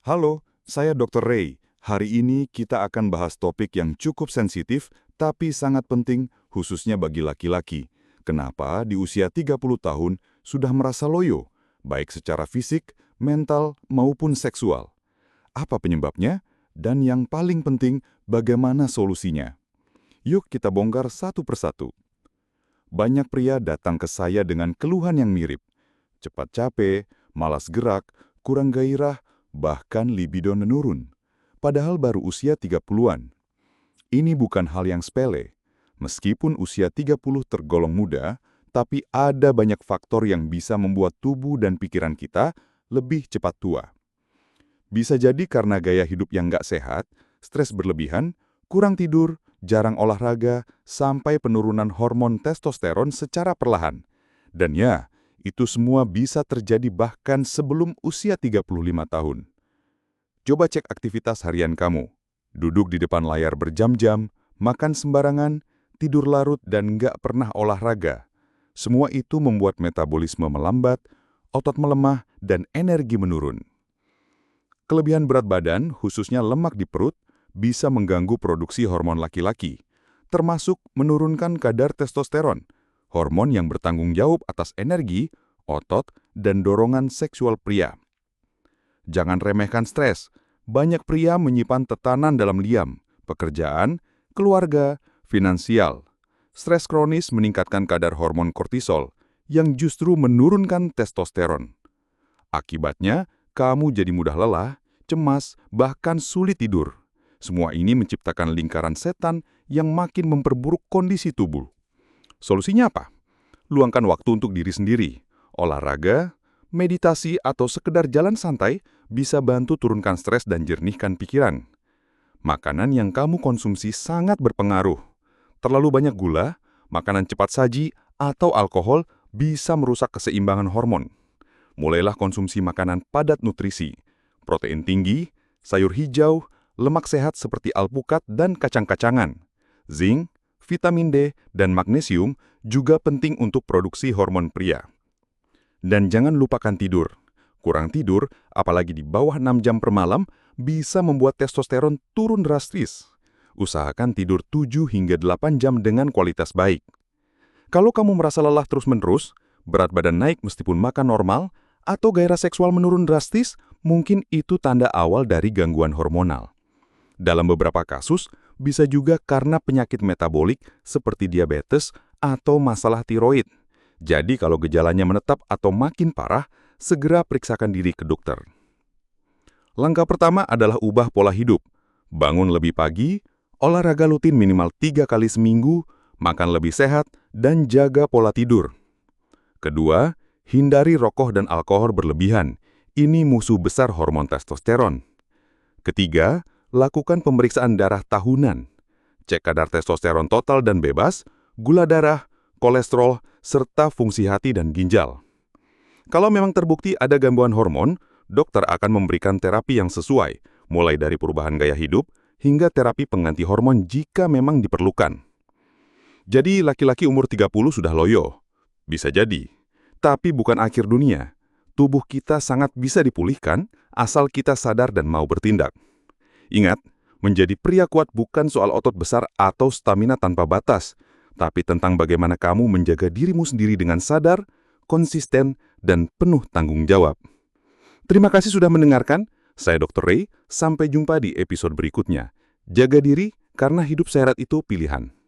Halo, saya Dr. Ray. Hari ini kita akan bahas topik yang cukup sensitif tapi sangat penting khususnya bagi laki-laki. Kenapa di usia 30 tahun sudah merasa loyo, baik secara fisik, mental, maupun seksual? Apa penyebabnya? Dan yang paling penting, bagaimana solusinya? Yuk kita bongkar satu persatu. Banyak pria datang ke saya dengan keluhan yang mirip. Cepat capek, malas gerak, kurang gairah, bahkan libido menurun. Padahal baru usia 30-an. Ini bukan hal yang sepele. Meskipun usia 30 tergolong muda, tapi ada banyak faktor yang bisa membuat tubuh dan pikiran kita lebih cepat tua. Bisa jadi karena gaya hidup yang nggak sehat, stres berlebihan, kurang tidur, jarang olahraga, sampai penurunan hormon testosteron secara perlahan. Dan ya, itu semua bisa terjadi bahkan sebelum usia 35 tahun. Coba cek aktivitas harian kamu. Duduk di depan layar berjam-jam, makan sembarangan, tidur larut, dan nggak pernah olahraga. Semua itu membuat metabolisme melambat, otot melemah, dan energi menurun. Kelebihan berat badan, khususnya lemak di perut, bisa mengganggu produksi hormon laki-laki, termasuk menurunkan kadar testosteron, hormon yang bertanggung jawab atas energi, otot, dan dorongan seksual pria. Jangan remehkan stres. Banyak pria menyimpan tekanan dalam diam, pekerjaan, keluarga, finansial. Stres kronis meningkatkan kadar hormon kortisol, yang justru menurunkan testosteron. Akibatnya, kamu jadi mudah lelah, cemas, bahkan sulit tidur. Semua ini menciptakan lingkaran setan yang makin memperburuk kondisi tubuh. Solusinya apa? Luangkan waktu untuk diri sendiri. Olahraga, meditasi, atau sekedar jalan santai bisa bantu turunkan stres dan jernihkan pikiran. Makanan yang kamu konsumsi sangat berpengaruh. Terlalu banyak gula, makanan cepat saji, atau alkohol bisa merusak keseimbangan hormon. Mulailah konsumsi makanan padat nutrisi, protein tinggi, sayur hijau, lemak sehat seperti alpukat dan kacang-kacangan. Zinc, vitamin D, dan magnesium juga penting untuk produksi hormon pria. Dan jangan lupakan tidur. Kurang tidur, apalagi di bawah 6 jam per malam, bisa membuat testosteron turun drastis. Usahakan tidur 7 hingga 8 jam dengan kualitas baik. Kalau kamu merasa lelah terus-menerus, berat badan naik meskipun makan normal, atau gairah seksual menurun drastis, mungkin itu tanda awal dari gangguan hormonal. Dalam beberapa kasus, bisa juga karena penyakit metabolik seperti diabetes atau masalah tiroid. Jadi kalau gejalanya menetap atau makin parah, segera periksakan diri ke dokter. Langkah pertama adalah ubah pola hidup. Bangun lebih pagi, olahraga rutin minimal 3 kali seminggu, makan lebih sehat, dan jaga pola tidur. Kedua, hindari rokok dan alkohol berlebihan. Ini musuh besar hormon testosteron. Ketiga, lakukan pemeriksaan darah tahunan. Cek kadar testosteron total dan bebas, gula darah, kolesterol, serta fungsi hati dan ginjal. Kalau memang terbukti ada gangguan hormon, dokter akan memberikan terapi yang sesuai, mulai dari perubahan gaya hidup hingga terapi pengganti hormon jika memang diperlukan. Jadi laki-laki umur 30 sudah loyo. Bisa jadi. Tapi bukan akhir dunia. Tubuh kita sangat bisa dipulihkan asal kita sadar dan mau bertindak. Ingat, menjadi pria kuat bukan soal otot besar atau stamina tanpa batas, tapi tentang bagaimana kamu menjaga dirimu sendiri dengan sadar, konsisten, dan penuh tanggung jawab. Terima kasih sudah mendengarkan. Saya Dr. Ray. Sampai jumpa di episode berikutnya. Jaga diri karena hidup sehat itu pilihan.